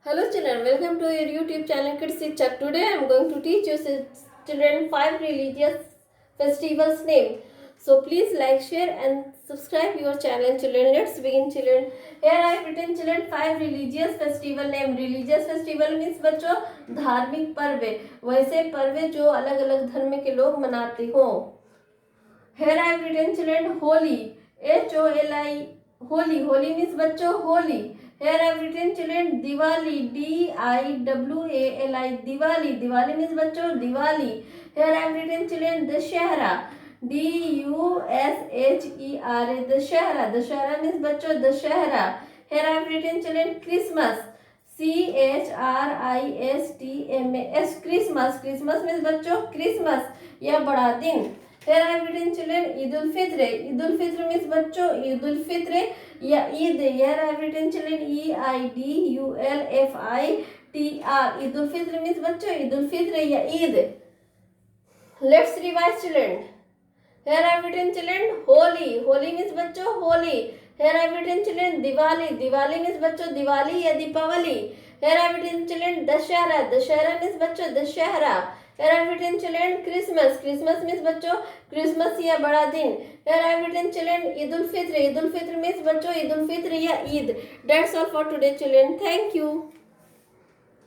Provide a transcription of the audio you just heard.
Hello children, welcome to your YouTube channel Kids Shikshak. Today I am going to teach you children 5 religious festivals name. So please like, share and subscribe your channel children. Let's begin children. Here I have written children 5 religious festival name. Religious festival means बच्चों धार्मिक पर्व, वैसे पर्व जो अलग अलग धर्म के लोग मनाते हो. Here I have written children Holi, HOLI, Holy. Holy means बच्चों Holi. Here I have written children Diwali, DIWALI, Diwali. Diwali means बच्चों Diwali. Here I have written children Dashehra, DUSHERA, Dashehra. Dashehra means बच्चों Dussehra. Here I have written children Christmas, CHRISTMAS, Christmas. Christmas means बच्चों Christmas या बड़ा दिन. Here I have written children Eid ul Fitr. Eid ul Fitr means बच्चों ईद उल फित्र या Eid. Here I have written children EIDULFITR. Eid ul Fitr means बच्चों ईद उल फित्र या Eid. Let's revise children. Here I have written children Holi. Holi means बच्चों Holi. Here I have written children Diwali. Diwali means बच्चों दिवाली या Deepawali. Here I have written children Dashehra. Dashehra means बच्चों Dussehra. Here I have written children Christmas. Christmas means बच्चों Christmas या बड़ा दिन. Here I have written children Eid ul Fitr. Eid ul Fitr means बच्चों ईद उल फित्र या Eid. That's all for today children. Thank you.